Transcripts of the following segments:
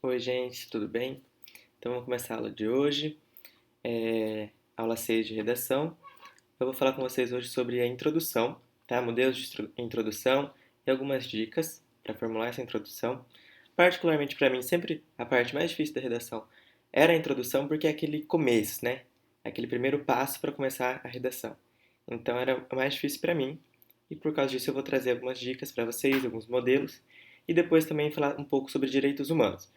Oi, gente, tudo bem? Então, vamos começar a aula de hoje, aula 6 de redação. Eu vou falar com vocês hoje sobre a introdução, tá? Modelos de introdução e algumas dicas para formular essa introdução. Particularmente para mim, sempre a parte mais difícil da redação era a introdução, porque é aquele começo, né? Aquele primeiro passo para começar a redação. Então, era o mais difícil para mim, e por causa disso eu vou trazer algumas dicas para vocês, alguns modelos, e depois também falar um pouco sobre direitos humanos.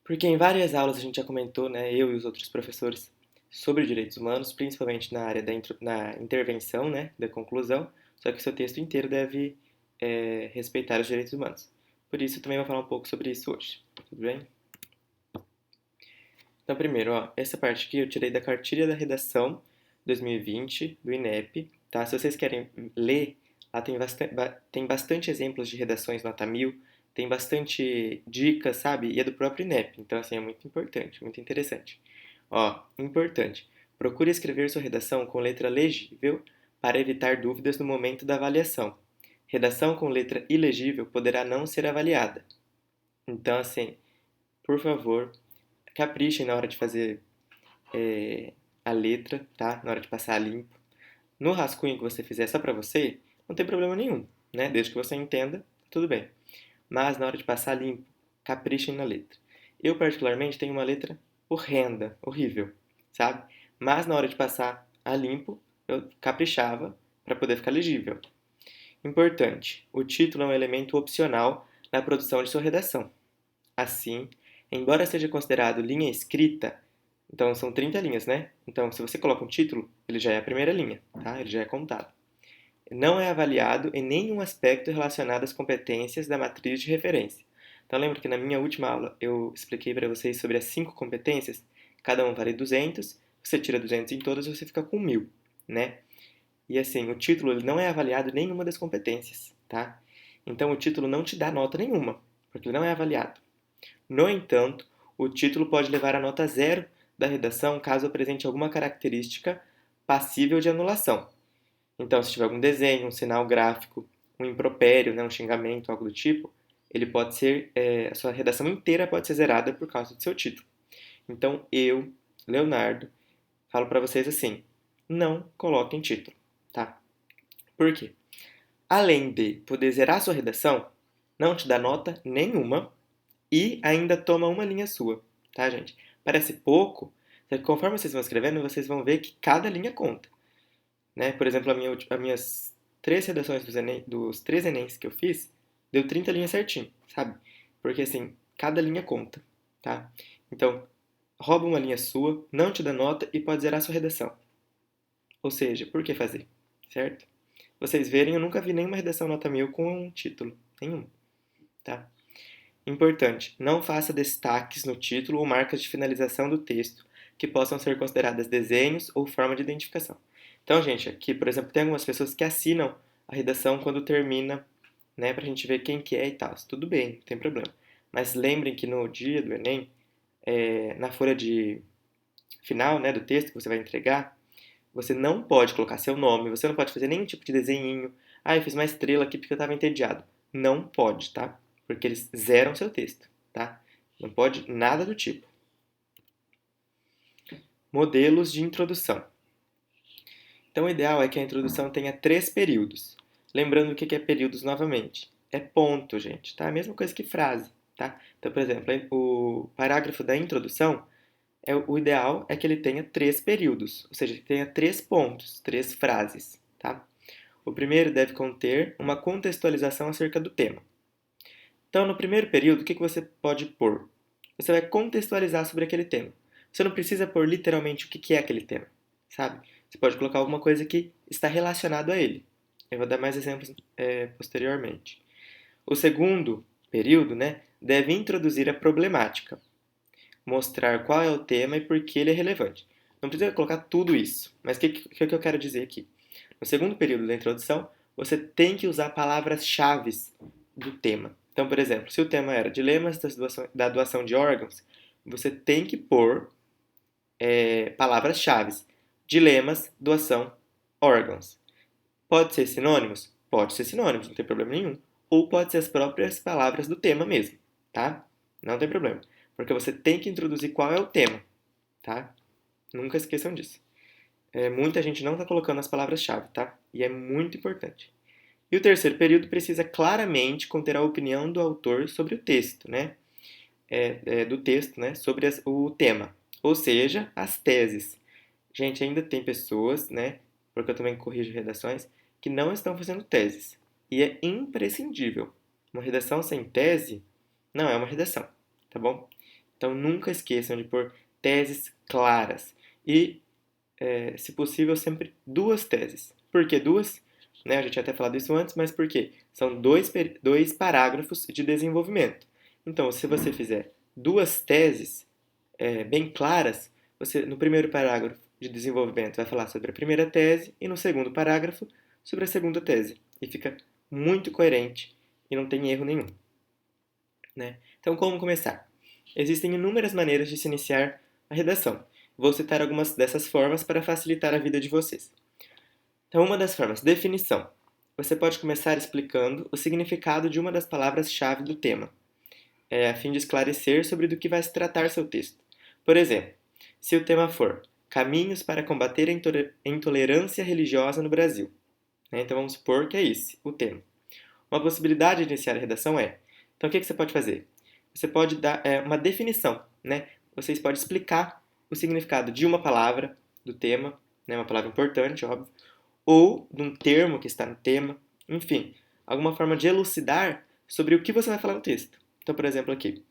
Porque em várias aulas a gente já comentou, né, eu e os outros professores, sobre direitos humanos, principalmente na área na intervenção, né, da conclusão, só que o seu texto inteiro deve respeitar os direitos humanos. Por isso, eu também vou falar um pouco sobre isso hoje. Tudo bem? Então, primeiro, ó, essa parte aqui eu tirei da Cartilha da Redação 2020, do INEP, tá? Se vocês querem ler, lá tem bastante exemplos de redações nota 1000, tem bastante dicas, sabe? E é do próprio INEP, então, assim, é muito importante, muito interessante. Ó, importante, procure escrever sua redação com letra legível para evitar dúvidas no momento da avaliação. Redação com letra ilegível poderá não ser avaliada. Então, assim, por favor, caprichem na hora de fazer a letra, tá? Na hora de passar a limpo. No rascunho que você fizer só pra você, não tem problema nenhum, né? Desde que você entenda, tudo bem. Mas na hora de passar limpo, caprichem na letra. Eu, particularmente, tenho uma letra horrenda, horrível, sabe? Mas na hora de passar a limpo, eu caprichava para poder ficar legível. Importante: o título é um elemento opcional na produção de sua redação. Assim, embora seja considerado linha escrita, então são 30 linhas, né? Então, se você coloca um título, ele já é a primeira linha, tá? Ele já é contado. Não é avaliado em nenhum aspecto relacionado às competências da matriz de referência. Então, lembra que na minha última aula eu expliquei para vocês sobre as 5 competências? Cada uma vale 200, você tira 200 em todas, você fica com 1000, né? E assim, o título ele não é avaliado em nenhuma das competências, tá? Então, o título não te dá nota nenhuma, porque ele não é avaliado. No entanto, o título pode levar a nota zero da redação caso apresente alguma característica passível de anulação. Então, se tiver algum desenho, um sinal gráfico, um impropério, né, um xingamento, algo do tipo, ele pode ser, a sua redação inteira pode ser zerada por causa do seu título. Então, eu, Leonardo, falo para vocês assim: não coloquem título, tá? Por quê? Além de poder zerar sua redação, não te dá nota nenhuma e ainda toma uma linha sua, tá, gente? Parece pouco, só que conforme vocês vão escrevendo, vocês vão ver que cada linha conta, né? Por exemplo, as minhas 3 redações dos 3 Enems que eu fiz, deu 30 linhas certinho, sabe? Porque, assim, cada linha conta, tá? Então, rouba uma linha sua, não te dá nota e pode zerar sua redação. Ou seja, por que fazer, certo? Vocês verem, eu nunca vi nenhuma redação nota 1000 com um título, nenhum, tá? Importante: não faça destaques no título ou marcas de finalização do texto que possam ser consideradas desenhos ou forma de identificação. Então, gente, aqui, por exemplo, tem algumas pessoas que assinam a redação quando termina, né, pra gente ver quem que é e tal. Tudo bem, não tem problema. Mas lembrem que no dia do Enem, na folha de final, né, do texto que você vai entregar, você não pode colocar seu nome, você não pode fazer nenhum tipo de desenhinho. Ah, eu fiz uma estrela aqui porque eu estava entediado. Não pode, tá? Porque eles zeram seu texto, tá? Não pode nada do tipo. Modelos de introdução. Então, o ideal é que a introdução tenha 3 períodos. Lembrando o que é períodos novamente. É ponto, gente, tá? A mesma coisa que frase, tá? Então, por exemplo, o parágrafo da introdução, o ideal é que ele tenha 3 períodos, ou seja, que tenha 3 pontos, 3 frases, tá? O primeiro deve conter uma contextualização acerca do tema. Então, no primeiro período, o que você pode pôr? Você vai contextualizar sobre aquele tema. Você não precisa pôr literalmente o que é aquele tema, sabe? Você pode colocar alguma coisa que está relacionado a ele. Eu vou dar mais exemplos posteriormente. O segundo período, né, deve introduzir a problemática, mostrar qual é o tema e por que ele é relevante. Não precisa colocar tudo isso, mas o que eu quero dizer aqui? No segundo período da introdução, você tem que usar palavras-chave do tema. Então, por exemplo, se o tema era dilemas da doação de órgãos, você tem que pôr palavras-chave. Dilemas, doação, órgãos. Pode ser sinônimos? Pode ser sinônimos, não tem problema nenhum. Ou pode ser as próprias palavras do tema mesmo, tá? Não tem problema. porque você tem que introduzir qual é o tema, tá? Nunca esqueçam disso. Muita gente não está colocando as palavras-chave, tá? E é muito importante. E o terceiro período precisa claramente conter a opinião do autor sobre o texto, né? Do texto, né? Sobre o tema, ou seja, as teses. Gente, ainda tem pessoas, né? Porque eu também corrijo redações, que não estão fazendo teses. E é imprescindível. Uma redação sem tese não é uma redação, tá bom? Então nunca esqueçam de pôr teses claras. E, se possível, sempre duas teses. Por que duas? Né, a gente tinha até falado isso antes, mas por quê? São dois parágrafos de desenvolvimento. Então, se você fizer duas teses bem claras, você no primeiro parágrafo de desenvolvimento vai falar sobre a primeira tese e no segundo parágrafo sobre a segunda tese. E fica muito coerente e não tem erro nenhum. Né? Então, como começar? Existem inúmeras maneiras de se iniciar a redação. Vou citar algumas dessas formas para facilitar a vida de vocês. Então, uma das formas, definição. Você pode começar explicando o significado de uma das palavras-chave do tema, a fim de esclarecer sobre do que vai se tratar seu texto. Por exemplo, se o tema for Caminhos para combater a intolerância religiosa no Brasil. Né? Então, vamos supor que é esse o tema. Uma possibilidade de iniciar a redação é, então o que você pode fazer? Você pode dar uma definição, né? Vocês podem explicar o significado de uma palavra do tema, né? Uma palavra importante, óbvio, ou de um termo que está no tema, enfim, alguma forma de elucidar sobre o que você vai falar no texto. Então, por exemplo, aqui,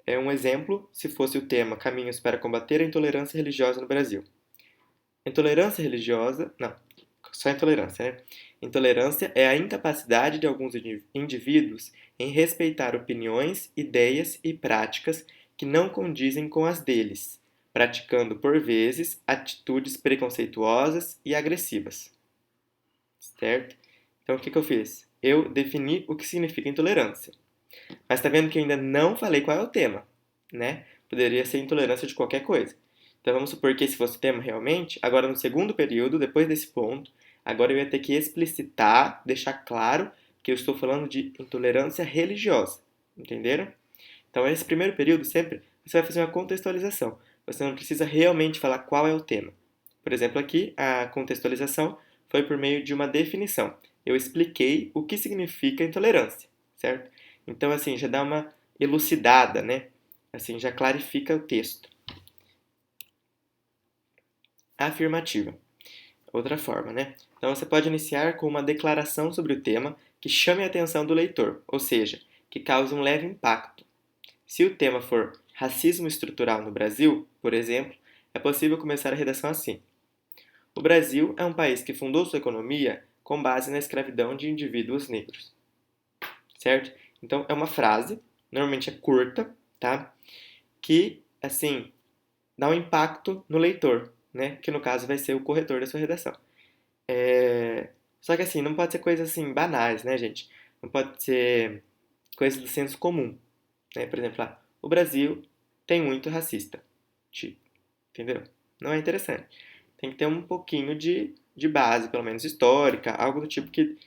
um exemplo, se fosse o tema Caminhos para combater a intolerância religiosa no Brasil. Intolerância religiosa, não, só intolerância, né? Intolerância é a incapacidade de alguns indivíduos em respeitar opiniões, ideias e práticas que não condizem com as deles, praticando, por vezes, atitudes preconceituosas e agressivas. Certo? Então, o que eu fiz? Eu defini o que significa intolerância. Mas tá vendo que eu ainda não falei qual é o tema, né? Poderia ser intolerância de qualquer coisa. Então vamos supor que esse fosse o tema realmente, agora no segundo período, depois desse ponto, agora eu ia ter que explicitar, deixar claro que eu estou falando de intolerância religiosa. Entenderam? Então nesse primeiro período sempre você vai fazer uma contextualização. Você não precisa realmente falar qual é o tema. Por exemplo, aqui a contextualização foi por meio de uma definição. Eu expliquei o que significa intolerância, certo? Então, assim, já dá uma elucidada, né? Assim, já clarifica o texto. Afirmativa. Outra forma, né? Então, você pode iniciar com uma declaração sobre o tema que chame a atenção do leitor, ou seja, que cause um leve impacto. Se o tema for racismo estrutural no Brasil, por exemplo, é possível começar a redação assim. O Brasil é um país que fundou sua economia com base na escravidão de indivíduos negros. Certo? Então, é uma frase, normalmente é curta, tá? Que, assim, dá um impacto no leitor, né? Que no caso vai ser o corretor da sua redação. Só que, assim, não pode ser coisas, assim, banais, né, gente? Não pode ser coisas do senso comum, né? Por exemplo, o Brasil tem muito racista. Tipo, entendeu? Não é interessante. Tem que ter um pouquinho de base, pelo menos histórica, algo do tipo que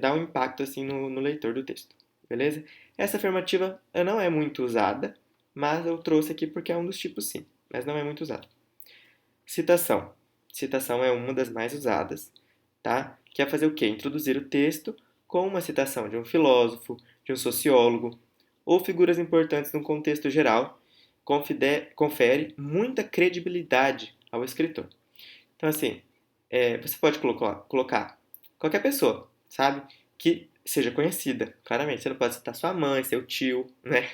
dá um impacto, assim, no leitor do texto. Beleza? Essa afirmativa não é muito usada, mas eu trouxe aqui porque é um dos tipos sim, mas não é muito usada. Citação. Citação é uma das mais usadas, tá? Que é fazer o quê? Introduzir o texto com uma citação de um filósofo, de um sociólogo ou figuras importantes num contexto geral, confere muita credibilidade ao escritor. Então, assim, você pode colocar qualquer pessoa, sabe? Que seja conhecida, claramente. Você não pode citar sua mãe, seu tio, né?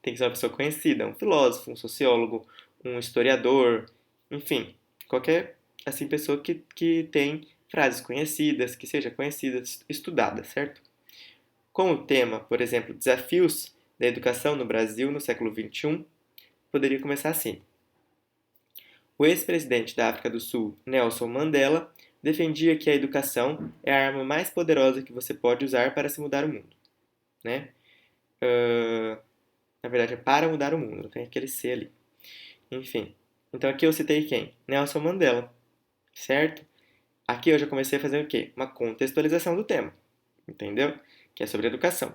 Tem que ser uma pessoa conhecida, um filósofo, um sociólogo, um historiador, enfim, qualquer assim pessoa que tem frases conhecidas, que seja conhecida, estudada, certo? Com o tema, por exemplo, Desafios da Educação no Brasil no século XXI, poderia começar assim. O ex-presidente da África do Sul, Nelson Mandela, defendia que a educação é a arma mais poderosa que você pode usar para se mudar o mundo. Né? Na verdade, é para mudar o mundo, não tem aquele C ali. Enfim. Então aqui eu citei quem? Nelson Mandela. Certo? Aqui eu já comecei a fazer o quê? Uma contextualização do tema. Entendeu? Que é sobre educação.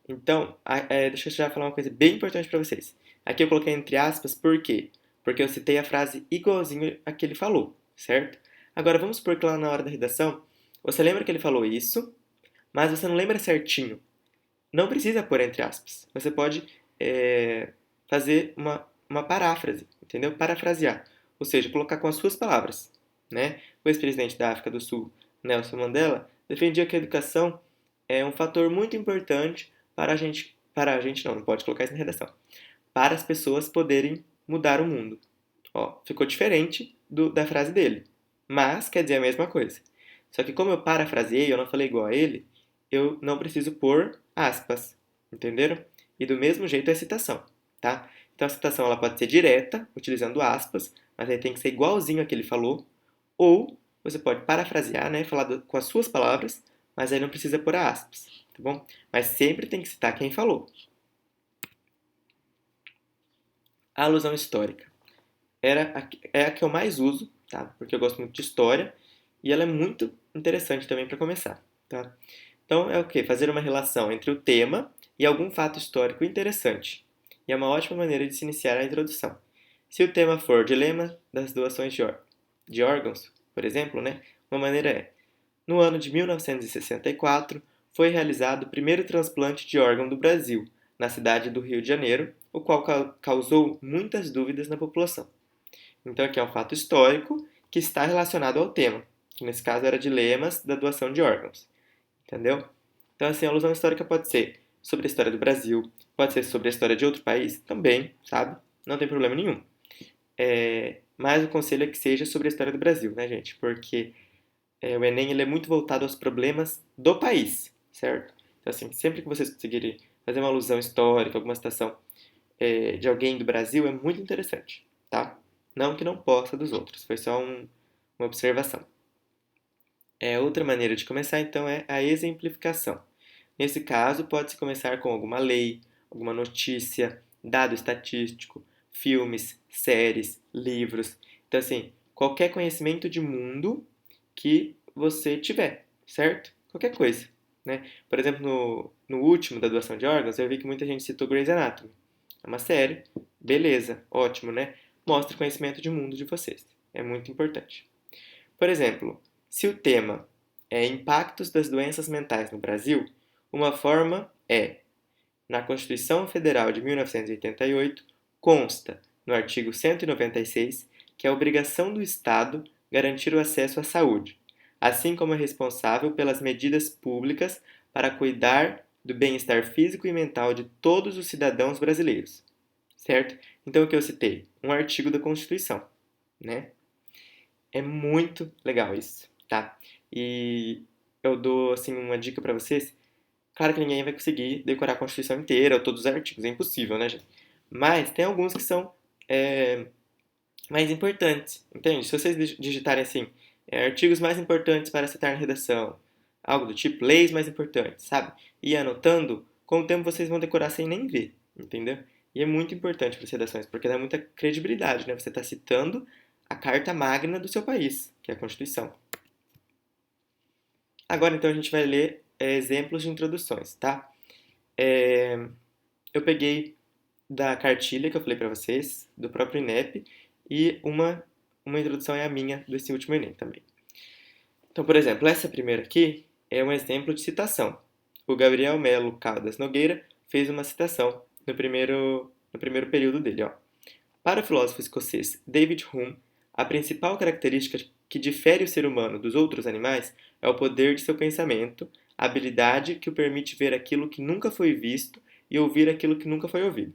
Então, deixa eu já falar uma coisa bem importante para vocês. Aqui eu coloquei entre aspas, por quê? Porque eu citei a frase igualzinho a que ele falou, certo? Agora vamos supor que lá na hora da redação, você lembra que ele falou isso, mas você não lembra certinho. Não precisa pôr entre aspas. Você pode fazer uma paráfrase, entendeu? Parafrasear. Ou seja, colocar com as suas palavras. Né? O ex-presidente da África do Sul, Nelson Mandela, defendia que a educação é um fator muito importante para a gente não pode colocar isso na redação, para as pessoas poderem mudar o mundo. Ó, ficou diferente da frase dele, mas quer dizer a mesma coisa. Só que como eu parafraseei, eu não falei igual a ele, eu não preciso pôr aspas, entenderam? E do mesmo jeito é a citação, tá? Então a citação ela pode ser direta, utilizando aspas, mas aí tem que ser igualzinho a que ele falou, ou você pode parafrasear, né, falar com as suas palavras, mas aí não precisa pôr aspas, tá bom? Mas sempre tem que citar quem falou. A alusão histórica é a que eu mais uso, tá? Porque eu gosto muito de história e ela é muito interessante também para começar, tá? Então é o que? Fazer uma relação entre o tema e algum fato histórico interessante. E é uma ótima maneira de se iniciar a introdução. Se o tema for dilema das doações de órgãos, por exemplo, né? Uma maneira é: no ano de 1964, foi realizado o primeiro transplante de órgão do Brasil, na cidade do Rio de Janeiro, o qual causou muitas dúvidas na população. Então, aqui é um fato histórico que está relacionado ao tema, que nesse caso era dilemas da doação de órgãos. Entendeu? Então, assim, a alusão histórica pode ser sobre a história do Brasil, pode ser sobre a história de outro país, também, sabe? Não tem problema nenhum. Mas o conselho é que seja sobre a história do Brasil, né, gente? Porque o Enem ele é muito voltado aos problemas do país, certo? Então, assim, sempre que vocês conseguirem fazer uma alusão histórica, alguma citação de alguém do Brasil, é muito interessante, tá? Não que não possa dos outros, foi só uma observação. Outra maneira de começar, então, é a exemplificação. Nesse caso, pode-se começar com alguma lei, alguma notícia, dado estatístico, filmes, séries, livros. Então, assim, qualquer conhecimento de mundo que você tiver, certo? Qualquer coisa, né? Por exemplo, no último da doação de órgãos, eu vi que muita gente citou Grey's Anatomy. É uma série, beleza, ótimo, né? Mostra o conhecimento de mundo de vocês. É muito importante. Por exemplo, se o tema é impactos das doenças mentais no Brasil, uma forma é: na Constituição Federal de 1988, consta, no artigo 196, que é obrigação do Estado garantir o acesso à saúde, assim como é responsável pelas medidas públicas para cuidar do bem-estar físico e mental de todos os cidadãos brasileiros. Certo? Então, o que eu citei? Um artigo da Constituição, né? É muito legal isso, tá? E eu dou, assim, uma dica pra vocês. Claro que ninguém vai conseguir decorar a Constituição inteira ou todos os artigos, é impossível, né, gente? Mas tem alguns que são é, mais importantes, entende? Se vocês digitarem assim, artigos mais importantes para citar na redação, algo do tipo, leis mais importantes, sabe? E anotando, com o tempo vocês vão decorar sem nem ver, entendeu? E é muito importante para as redações, porque dá muita credibilidade, né? Você está citando a carta magna do seu país, que é a Constituição. Agora, então, a gente vai ler exemplos de introduções, tá? É, eu peguei da cartilha que eu falei para vocês, do próprio INEP, e uma introdução é a minha desse último Enem também. Então, por exemplo, essa primeira aqui é um exemplo de citação. O Gabriel Melo Caldas Nogueira fez uma citação no primeiro período dele. Ó. Para o filósofo escocês David Hume, a principal característica que difere o ser humano dos outros animais é o poder de seu pensamento, a habilidade que o permite ver aquilo que nunca foi visto e ouvir aquilo que nunca foi ouvido.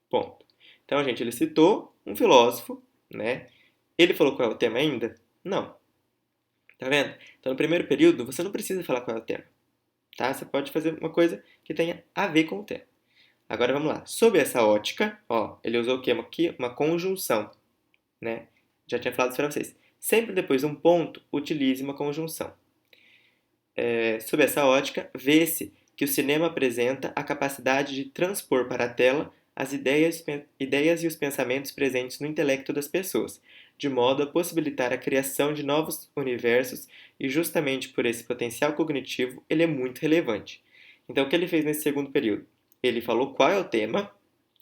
Ponto. Então, gente, ele citou um filósofo, né? Ele falou qual é o tema ainda? Não. Tá vendo? Então, no primeiro período, você não precisa falar qual é o tema, tá? Você pode fazer uma coisa que tenha a ver com o tema. Agora, vamos lá. Sob essa ótica, ó, ele usou o quê? Aqui, uma conjunção, né? Já tinha falado isso para vocês. Sempre depois de um ponto, utilize uma conjunção. Sob essa ótica, vê-se que o cinema apresenta a capacidade de transpor para a tela as ideias e os pensamentos presentes no intelecto das pessoas, de modo a possibilitar a criação de novos universos, e justamente por esse potencial cognitivo ele é muito relevante. Então, o que ele fez nesse segundo período? Ele falou qual é o tema,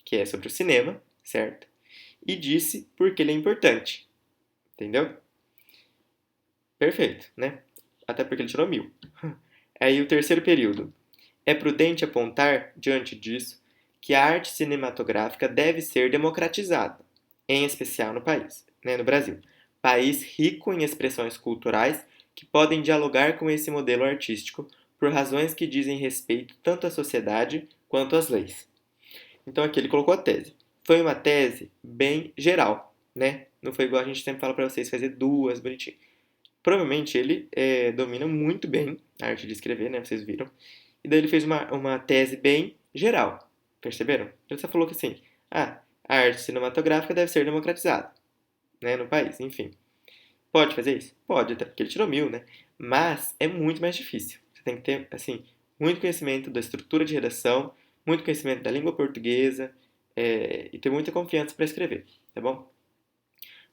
que é sobre o cinema, certo? E disse por que ele é importante, entendeu? Perfeito, né? Até porque ele tirou 1000. Aí o terceiro período. É prudente apontar, diante disso, que a arte cinematográfica deve ser democratizada, em especial no país, né, no Brasil. País rico em expressões culturais que podem dialogar com esse modelo artístico por razões que dizem respeito tanto à sociedade quanto às leis. Então aqui ele colocou a tese. Foi uma tese bem geral, né? Não foi igual a gente sempre fala para vocês fazer duas bonitinho. Provavelmente ele domina muito bem a arte de escrever, né? Vocês viram. E daí ele fez uma tese bem geral. Perceberam? Ele só falou que assim, a arte cinematográfica deve ser democratizada, né, no país, enfim. Pode fazer isso? Pode, até porque ele tirou 1000, né? Mas é muito mais difícil. Você tem que ter, assim, muito conhecimento da estrutura de redação, muito conhecimento da língua portuguesa, e ter muita confiança para escrever, tá bom?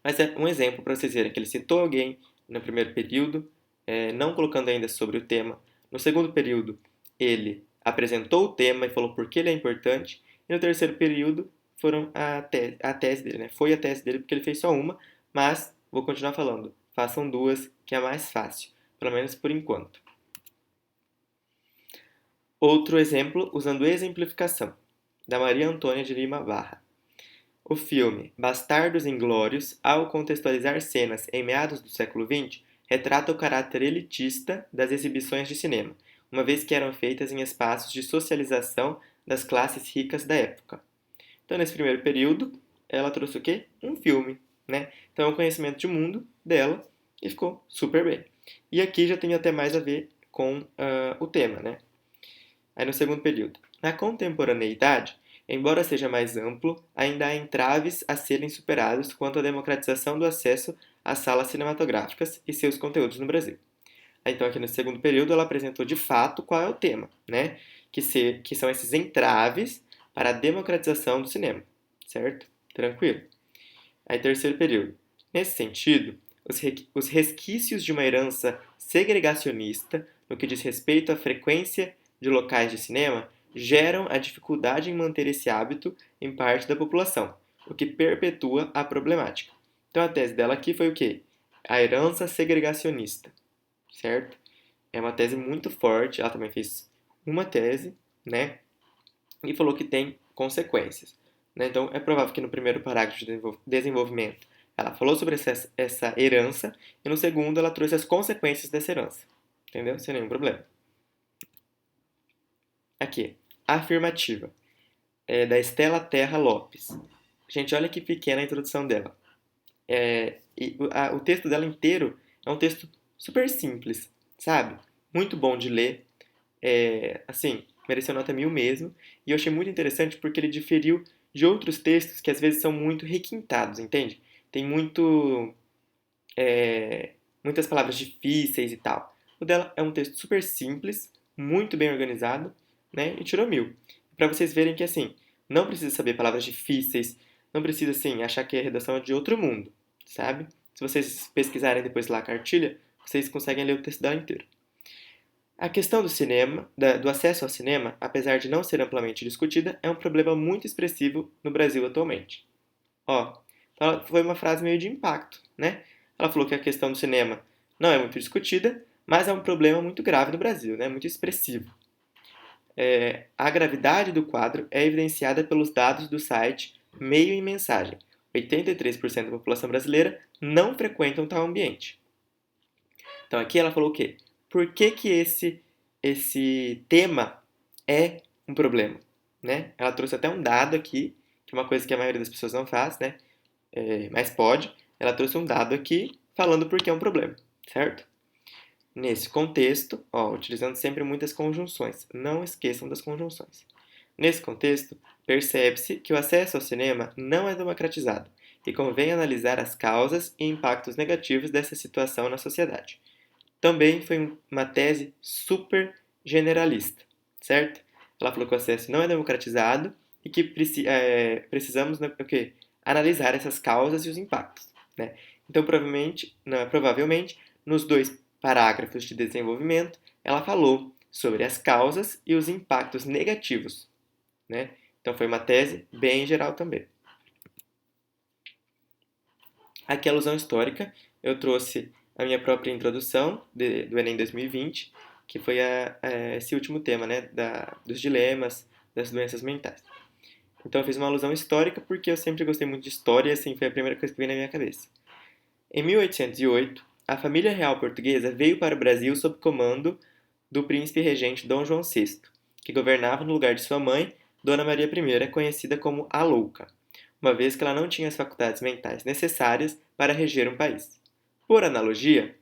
Mas é um exemplo para vocês verem que ele citou alguém no primeiro período, não colocando ainda sobre o tema. No segundo período, ele apresentou o tema e falou por que ele é importante. E no terceiro período, foram a tese dele, né? Foi a tese dele porque ele fez só uma, mas vou continuar falando. Façam duas, que é mais fácil, pelo menos por enquanto. Outro exemplo, usando exemplificação, da Maria Antônia de Lima Barra. O filme Bastardos Inglórios, ao contextualizar cenas em meados do século XX, retrata o caráter elitista das exibições de cinema, uma vez que eram feitas em espaços de socialização das classes ricas da época. Então, nesse primeiro período, ela trouxe o quê? Um filme, né? Então, é um conhecimento de mundo dela e ficou super bem. E aqui já tem até mais a ver com o tema, né? Aí no segundo período. Na contemporaneidade, embora seja mais amplo, ainda há entraves a serem superados quanto à democratização do acesso às salas cinematográficas e seus conteúdos no Brasil. Então, aqui no segundo período, ela apresentou de fato qual é o tema, né? Que são esses entraves para a democratização do cinema, certo? Tranquilo. Aí, terceiro período. Nesse sentido, os resquícios de uma herança segregacionista no que diz respeito à frequência de locais de cinema geram a dificuldade em manter esse hábito em parte da população, o que perpetua a problemática. Então a tese dela aqui foi o quê? A herança segregacionista, certo? É uma tese muito forte, ela também fez uma tese, né? E falou que tem consequências, né? Então é provável que no primeiro parágrafo de desenvolvimento ela falou sobre essa herança e no segundo ela trouxe as consequências dessa herança, entendeu? Sem nenhum problema. Aqui, afirmativa, da Estela Terra Lopes. Gente, olha que pequena a introdução dela. O texto dela inteiro é um texto super simples, sabe? Muito bom de ler. Assim, mereceu nota 1000 mesmo. E eu achei muito interessante porque ele diferiu de outros textos que às vezes são muito requintados, entende? Tem muitas palavras difíceis e tal. O dela é um texto super simples, muito bem organizado, né? E tirou 1000. Para vocês verem que, assim, não precisa saber palavras difíceis, não precisa, assim, achar que a redação é de outro mundo, sabe? Se vocês pesquisarem depois lá a cartilha, vocês conseguem ler o texto dela inteiro. A questão do cinema, do acesso ao cinema, apesar de não ser amplamente discutida, é um problema muito expressivo no Brasil atualmente. Ó, então foi uma frase meio de impacto, né? Ela falou que a questão do cinema não é muito discutida, mas é um problema muito grave no Brasil, né? Muito expressivo. A gravidade do quadro é evidenciada pelos dados do site Meio em Mensagem. 83% da população brasileira não frequentam tal ambiente. Então aqui ela falou o quê? Por que que esse tema é um problema, né? Ela trouxe até um dado aqui, que é uma coisa que a maioria das pessoas não faz, né? Mas pode. Ela trouxe um dado aqui falando por que é um problema, certo? Nesse contexto, utilizando sempre muitas conjunções, não esqueçam das conjunções. Nesse contexto, percebe-se que o acesso ao cinema não é democratizado e convém analisar as causas e impactos negativos dessa situação na sociedade. Também foi uma tese super generalista, certo? Ela falou que o acesso não é democratizado e que precisamos, né, analisar essas causas e os impactos, né? Então, provavelmente, nos dois parágrafos de desenvolvimento, ela falou sobre as causas e os impactos negativos, né? Então, foi uma tese bem geral também. Aqui a alusão histórica, eu trouxe a minha própria introdução do Enem 2020, que foi esse último tema, né, dos dilemas, das doenças mentais. Então eu fiz uma alusão histórica porque eu sempre gostei muito de história e assim foi a primeira coisa que veio na minha cabeça. Em 1808, a família real portuguesa veio para o Brasil sob comando do príncipe regente Dom João VI, que governava no lugar de sua mãe, Dona Maria I, conhecida como a Louca, uma vez que ela não tinha as faculdades mentais necessárias para reger um país. Por analogia,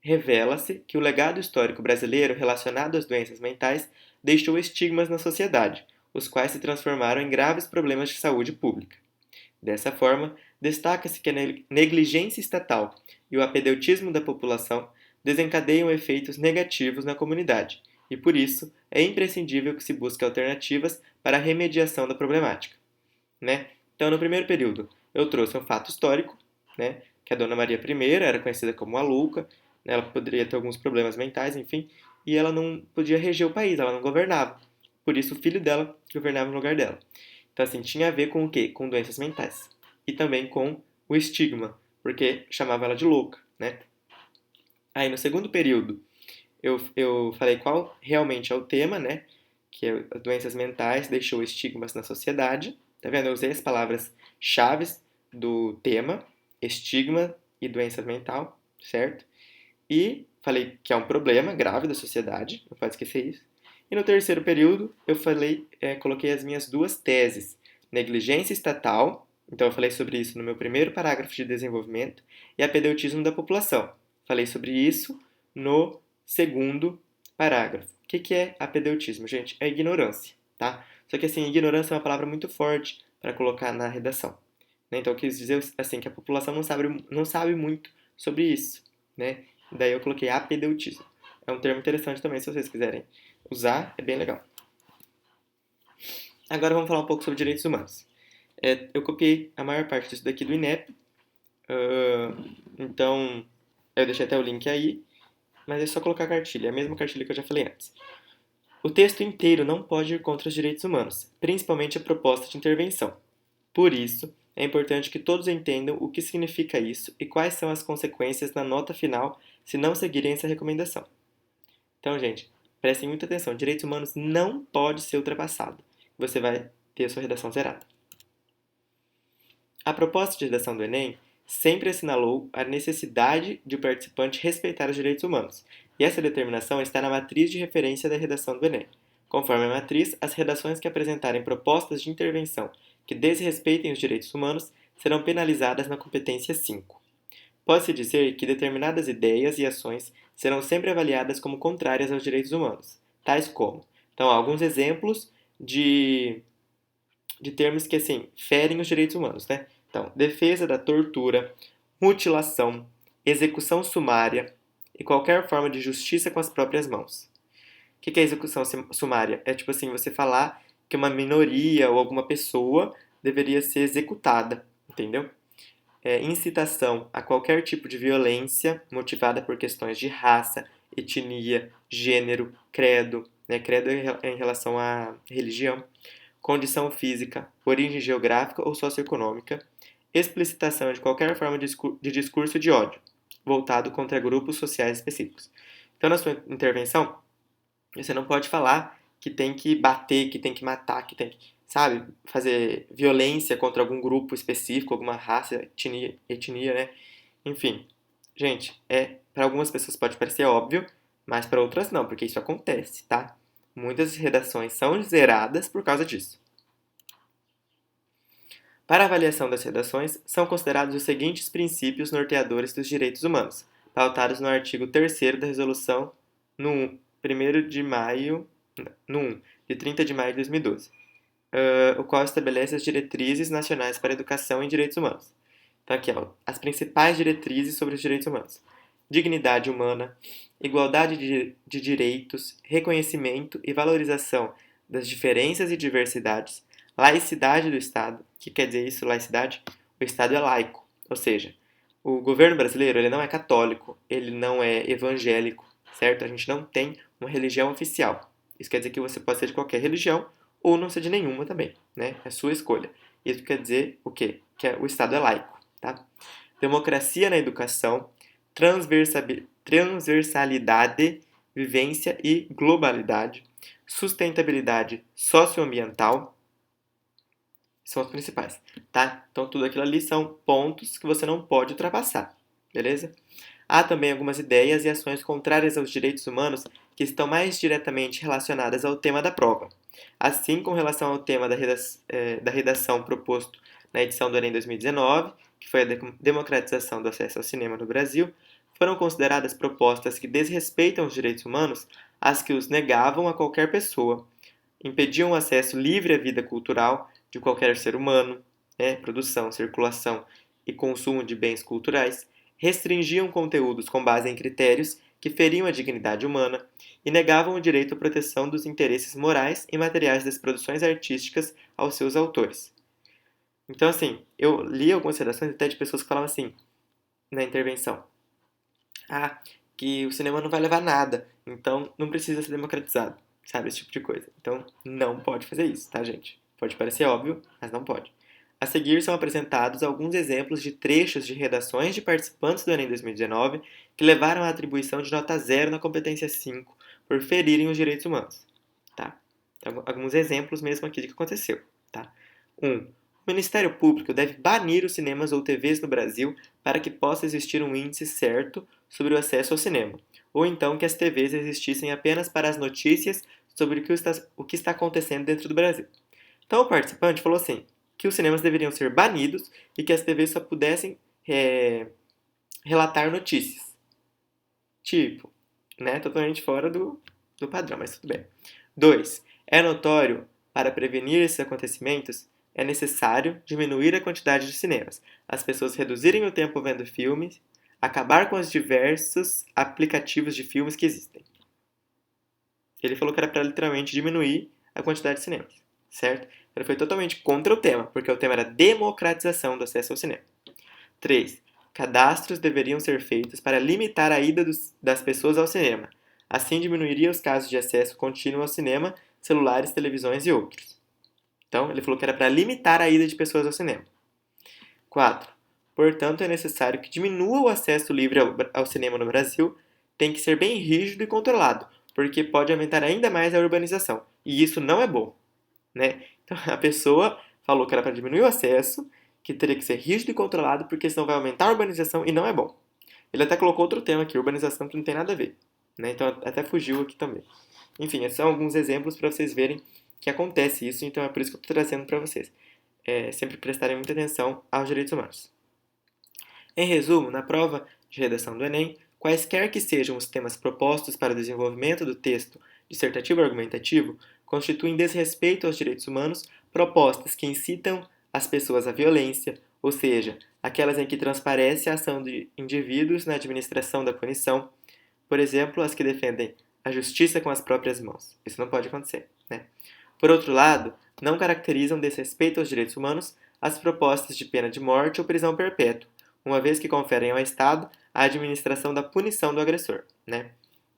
revela-se que o legado histórico brasileiro relacionado às doenças mentais deixou estigmas na sociedade, os quais se transformaram em graves problemas de saúde pública. Dessa forma, destaca-se que a negligência estatal e o apedeutismo da população desencadeiam efeitos negativos na comunidade, e por isso é imprescindível que se busque alternativas para a remediação da problemática. Né? Então, no primeiro período, eu trouxe um fato histórico, né, que a Dona Maria I era conhecida como a Louca, né, ela poderia ter alguns problemas mentais, enfim, e ela não podia reger o país, ela não governava. Por isso, o filho dela governava no lugar dela. Então, assim, tinha a ver com o quê? Com doenças mentais. E também com o estigma, porque chamava ela de louca, né? Aí, no segundo período, eu falei qual realmente é o tema, né? Que é as doenças mentais deixou estigmas na sociedade. Tá vendo? Eu usei as palavras chaves do tema, estigma e doença mental, certo? E falei que é um problema grave da sociedade, não pode esquecer isso. E no terceiro período, eu coloquei as minhas duas teses. Negligência estatal, então eu falei sobre isso no meu primeiro parágrafo de desenvolvimento, e apedeutismo da população. Falei sobre isso no segundo parágrafo. O que é apedeutismo, gente? É ignorância, tá? Só que assim, ignorância é uma palavra muito forte para colocar na redação. Né? Então eu quis dizer assim que a população não sabe muito sobre isso, né? Daí eu coloquei apedeutismo. É um termo interessante também, se vocês quiserem usar, é bem legal. Agora vamos falar um pouco sobre direitos humanos. Eu copiei a maior parte disso daqui do INEP, então eu deixei até o link aí, mas é só colocar a cartilha, é a mesma cartilha que eu já falei antes. O texto inteiro não pode ir contra os direitos humanos, principalmente a proposta de intervenção. Por isso, é importante que todos entendam o que significa isso e quais são as consequências na nota final se não seguirem essa recomendação. Então, gente, prestem muita atenção. Direitos humanos não pode ser ultrapassado. Você vai ter a sua redação zerada. A proposta de redação do Enem sempre assinalou a necessidade de o participante respeitar os direitos humanos, e essa determinação está na matriz de referência da redação do Enem. Conforme a matriz, as redações que apresentarem propostas de intervenção que desrespeitem os direitos humanos serão penalizadas na competência 5. Pode-se dizer que determinadas ideias e ações serão sempre avaliadas como contrárias aos direitos humanos, tais como, então, alguns exemplos de termos que, assim, ferem os direitos humanos, né? Então, defesa da tortura, mutilação, execução sumária e qualquer forma de justiça com as próprias mãos. O que é execução sumária? É tipo assim, você falar que uma minoria ou alguma pessoa deveria ser executada, entendeu? Incitação a qualquer tipo de violência motivada por questões de raça, etnia, gênero, credo, né? Credo é em relação à religião, condição física, origem geográfica ou socioeconômica, explicitação de qualquer forma de discurso de ódio, voltado contra grupos sociais específicos. Então, na sua intervenção, você não pode falar que tem que bater, que tem que matar, que tem que, sabe, fazer violência contra algum grupo específico, alguma raça, etnia, né? Enfim, gente, para algumas pessoas pode parecer óbvio, mas para outras não, porque isso acontece, tá? Muitas redações são zeradas por causa disso. Para a avaliação das redações, são considerados os seguintes princípios norteadores dos direitos humanos, pautados no artigo 3º da Resolução no 1 de maio, no 1, de 30 de maio de 2012, o qual estabelece as diretrizes nacionais para a educação em direitos humanos. Então, aqui, ó, as principais diretrizes sobre os direitos humanos: dignidade humana, igualdade de direitos, reconhecimento e valorização das diferenças e diversidades, laicidade do Estado. O que quer dizer isso, laicidade? O Estado é laico, ou seja, o governo brasileiro ele não é católico, ele não é evangélico, certo? A gente não tem uma religião oficial. Isso quer dizer que você pode ser de qualquer religião ou não ser de nenhuma também, né? É sua escolha. Isso quer dizer o quê? Que o Estado é laico, tá? democracia na educação, transversalidade, vivência e globalidade, sustentabilidade socioambiental, são os principais, tá? Então tudo aquilo ali são pontos que você não pode ultrapassar, beleza? Há também algumas ideias e ações contrárias aos direitos humanos que estão mais diretamente relacionadas ao tema da prova. Assim, com relação ao tema da redação proposto na edição do Enem 2019, que foi a democratização do acesso ao cinema no Brasil, foram consideradas propostas que desrespeitam os direitos humanos as que os negavam a qualquer pessoa, impediam o acesso livre à vida cultural de qualquer ser humano, produção, circulação e consumo de bens culturais, restringiam conteúdos com base em critérios que feriam a dignidade humana e negavam o direito à proteção dos interesses morais e materiais das produções artísticas aos seus autores. Então, assim, eu li algumas redações até de pessoas que falavam assim, na intervenção, que o cinema não vai levar nada, então não precisa ser democratizado, sabe? Esse tipo de coisa. Então, não pode fazer isso, tá, gente? Pode parecer óbvio, mas não pode. A seguir são apresentados alguns exemplos de trechos de redações de participantes do Enem 2019 que levaram à atribuição de nota 0 na competência 5 por ferirem os direitos humanos. Tá? Alguns exemplos mesmo aqui do que aconteceu. Tá? 1. O Ministério Público deve banir os cinemas ou TVs no Brasil para que possa existir um índice certo sobre o acesso ao cinema, ou então que as TVs existissem apenas para as notícias sobre o que está acontecendo dentro do Brasil. Então o participante falou assim, que os cinemas deveriam ser banidos e que as TVs só pudessem relatar notícias. Tipo, né, totalmente fora do padrão, mas tudo bem. 2. É notório, para prevenir esses acontecimentos, é necessário diminuir a quantidade de cinemas, as pessoas reduzirem o tempo vendo filmes, acabar com os diversos aplicativos de filmes que existem. Ele falou que era para literalmente diminuir a quantidade de cinemas, certo? Ele foi totalmente contra o tema, porque o tema era democratização do acesso ao cinema. 3. Cadastros deveriam ser feitos para limitar a ida das pessoas ao cinema. Assim diminuiria os casos de acesso contínuo ao cinema, celulares, televisões e outros. Então, ele falou que era para limitar a ida de pessoas ao cinema. 4. Portanto, é necessário que diminua o acesso livre ao cinema no Brasil, tem que ser bem rígido e controlado, porque pode aumentar ainda mais a urbanização, e isso não é bom. Né? Então, a pessoa falou que era para diminuir o acesso, que teria que ser rígido e controlado, porque senão vai aumentar a urbanização e não é bom. Ele até colocou outro tema aqui, urbanização, que não tem nada a ver. Né? Então, até fugiu aqui também. Enfim, esses são alguns exemplos para vocês verem que acontece isso, então é por isso que eu estou trazendo para vocês. Sempre prestarem muita atenção aos direitos humanos. Em resumo, na prova de redação do Enem, quaisquer que sejam os temas propostos para o desenvolvimento do texto dissertativo argumentativo, constituem desrespeito aos direitos humanos propostas que incitam as pessoas à violência, ou seja, aquelas em que transparece a ação de indivíduos na administração da punição, por exemplo, as que defendem a justiça com as próprias mãos. Isso não pode acontecer, né? Por outro lado, não caracterizam desrespeito aos direitos humanos as propostas de pena de morte ou prisão perpétua, uma vez que conferem ao Estado a administração da punição do agressor, né?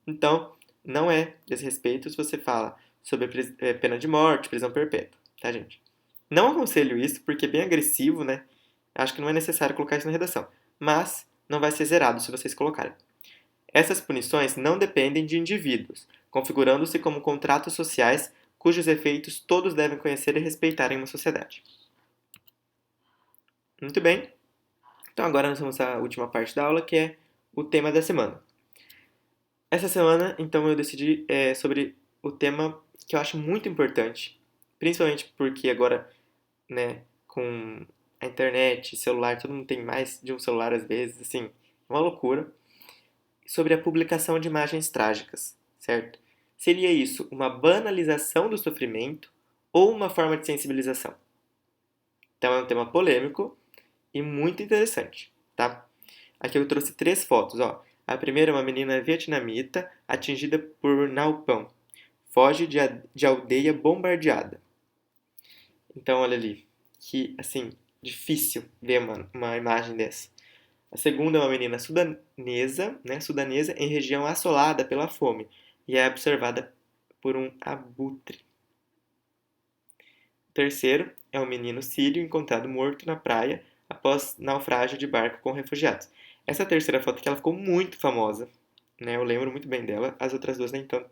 Então, não é desrespeito se você fala sobre pena de morte, prisão perpétua, tá, gente? Não aconselho isso porque é bem agressivo, né? Acho que não é necessário colocar isso na redação, mas não vai ser zerado se vocês colocarem. Essas punições não dependem de indivíduos, configurando-se como contratos sociais cujos efeitos todos devem conhecer e respeitar em uma sociedade. Muito bem. Então agora nós vamos à última parte da aula, que é o tema da semana. Essa semana, então, eu decidi sobre o tema que eu acho muito importante, principalmente porque agora, né, com a internet, celular, todo mundo tem mais de um celular às vezes, assim, é uma loucura, sobre a publicação de imagens trágicas, certo? Seria isso uma banalização do sofrimento ou uma forma de sensibilização? Então é um tema polêmico e muito interessante, tá? Aqui eu trouxe 3 fotos, ó. A primeira é uma menina vietnamita atingida por naupão. Foge de aldeia bombardeada. Então, olha ali, que, assim, difícil ver uma imagem dessa. A segunda é uma menina sudanesa, né, sudanesa em região assolada pela fome e é observada por um abutre. O terceiro é um menino sírio encontrado morto na praia após naufrágio de barco com refugiados. Essa terceira foto aqui, ela ficou muito famosa, né? Eu lembro muito bem dela, as outras duas nem tanto.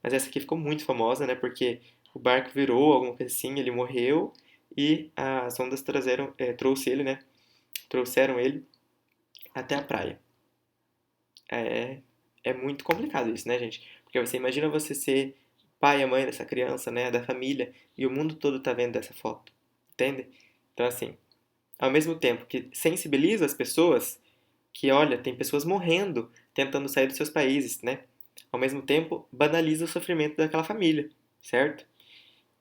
Mas essa aqui ficou muito famosa, né? Porque o barco virou, alguma coisa assim, ele morreu e as ondas trouxeram ele até a praia. É, é muito complicado isso, né, gente? Porque você imagina você ser pai e a mãe dessa criança, né, da família, e o mundo todo tá vendo essa foto, entende? Então, assim, ao mesmo tempo que sensibiliza as pessoas, que olha, tem pessoas morrendo tentando sair dos seus países, né? Ao mesmo tempo, banaliza o sofrimento daquela família, certo?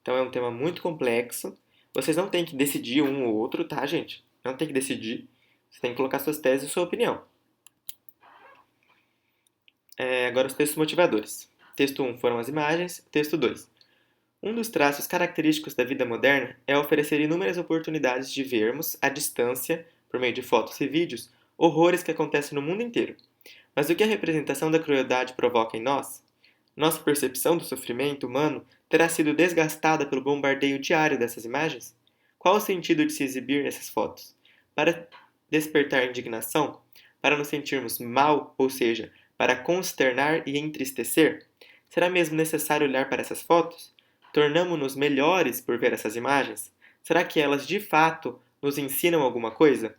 Então é um tema muito complexo. Vocês não têm que decidir um ou outro, tá, gente? Não tem que decidir. Você tem que colocar suas teses e sua opinião. Agora os textos motivadores. Texto 1 foram as imagens. Texto 2. Um dos traços característicos da vida moderna é oferecer inúmeras oportunidades de vermos, à distância, por meio de fotos e vídeos, horrores que acontecem no mundo inteiro. Mas o que a representação da crueldade provoca em nós? Nossa percepção do sofrimento humano terá sido desgastada pelo bombardeio diário dessas imagens? Qual o sentido de se exibir essas fotos? Para despertar indignação? Para nos sentirmos mal, ou seja, para consternar e entristecer? Será mesmo necessário olhar para essas fotos? Tornamo-nos melhores por ver essas imagens? Será que elas de fato nos ensinam alguma coisa?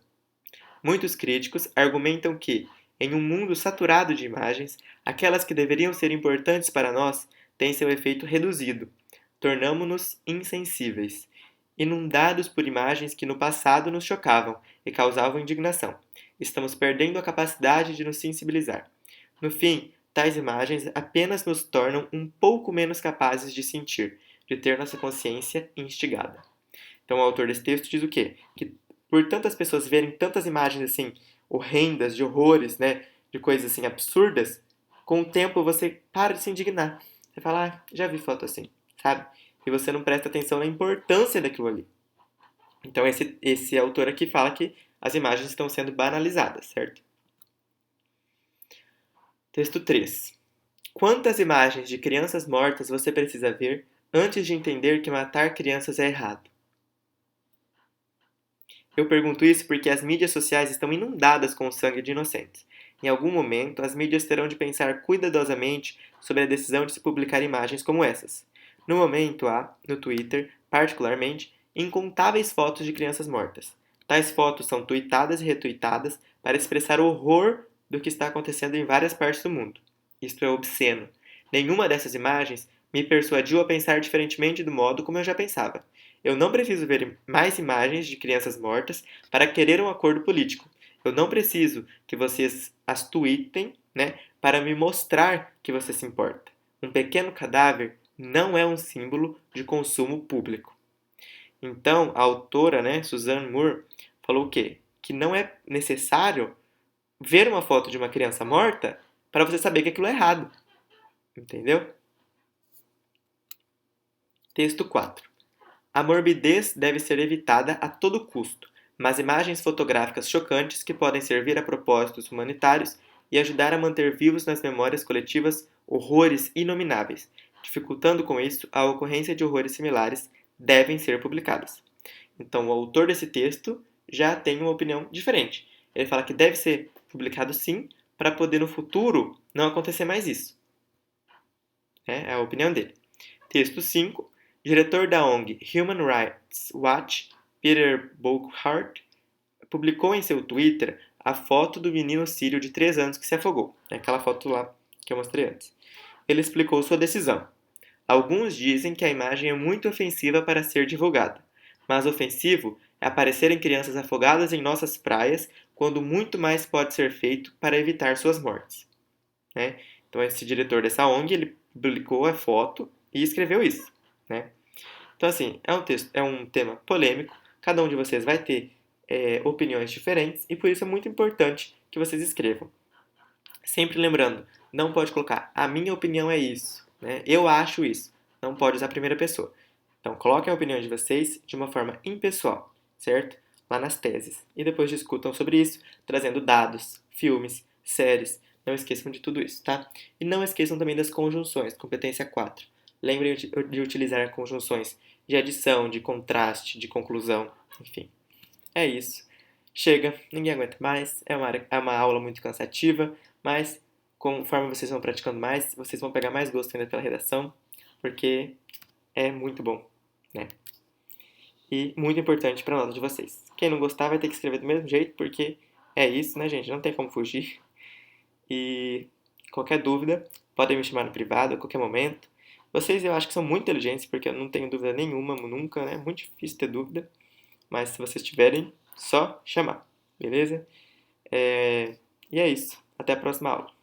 Muitos críticos argumentam que, em um mundo saturado de imagens, aquelas que deveriam ser importantes para nós têm seu efeito reduzido. Tornamo-nos insensíveis, inundados por imagens que no passado nos chocavam e causavam indignação. Estamos perdendo a capacidade de nos sensibilizar. No fim, tais imagens apenas nos tornam um pouco menos capazes de sentir, de ter nossa consciência instigada. Então, o autor desse texto diz o quê? Que por tantas pessoas verem tantas imagens assim horrendas, de horrores, né, de coisas assim absurdas, com o tempo você para de se indignar. Você fala, já vi foto assim, sabe? E você não presta atenção na importância daquilo ali. Então, esse autor aqui fala que as imagens estão sendo banalizadas, certo? Texto 3. Quantas imagens de crianças mortas você precisa ver antes de entender que matar crianças é errado? Eu pergunto isso porque as mídias sociais estão inundadas com o sangue de inocentes. Em algum momento, as mídias terão de pensar cuidadosamente sobre a decisão de se publicar imagens como essas. No momento, há, no Twitter, particularmente, incontáveis fotos de crianças mortas. Tais fotos são tuitadas e retuitadas para expressar o horror do que está acontecendo em várias partes do mundo. Isto é obsceno. Nenhuma dessas imagens me persuadiu a pensar diferentemente do modo como eu já pensava. Eu não preciso ver mais imagens de crianças mortas para querer um acordo político. Eu não preciso que vocês as tweetem, né, para me mostrar que você se importa. Um pequeno cadáver não é um símbolo de consumo público. Então, a autora, né, Suzanne Moore, falou o quê? Que não é necessário ver uma foto de uma criança morta para você saber que aquilo é errado. Entendeu? Texto 4. A morbidez deve ser evitada a todo custo, mas imagens fotográficas chocantes que podem servir a propósitos humanitários e ajudar a manter vivos nas memórias coletivas horrores inomináveis, dificultando com isso a ocorrência de horrores similares, devem ser publicadas. Então, o autor desse texto já tem uma opinião diferente. Ele fala que deve ser publicado sim, para poder no futuro não acontecer mais isso. É a opinião dele. Texto 5. Diretor da ONG Human Rights Watch, Peter Bouckaert, publicou em seu Twitter a foto do menino sírio de 3 anos que se afogou. É aquela foto lá que eu mostrei antes. Ele explicou sua decisão. Alguns dizem que a imagem é muito ofensiva para ser divulgada, mas ofensivo é aparecerem crianças afogadas em nossas praias quando muito mais pode ser feito para evitar suas mortes. Né? Então, esse diretor dessa ONG, ele publicou a foto e escreveu isso. Né? Então, assim, é um tema polêmico, cada um de vocês vai ter opiniões diferentes e por isso é muito importante que vocês escrevam. Sempre lembrando, não pode colocar a minha opinião é isso, né? Eu acho isso. Não pode usar a primeira pessoa. Então, coloquem a opinião de vocês de uma forma impessoal, certo? Lá nas teses. E depois discutam sobre isso, trazendo dados, filmes, séries. Não esqueçam de tudo isso, tá? E não esqueçam também das conjunções, competência 4. Lembrem de utilizar conjunções de adição, de contraste, de conclusão, enfim. É isso. chega, ninguém aguenta mais, é uma aula muito cansativa, mas conforme vocês vão praticando mais, vocês vão pegar mais gosto ainda pela redação, porque é muito bom, né? E muito importante para a nota de vocês. Quem não gostar vai ter que escrever do mesmo jeito, porque é isso, né, gente? Não tem como fugir. E qualquer dúvida, podem me chamar no privado a qualquer momento. Vocês eu acho que são muito inteligentes, porque eu não tenho dúvida nenhuma, nunca, né? É muito difícil ter dúvida. Mas se vocês tiverem, só chamar, beleza? E é isso. Até a próxima aula.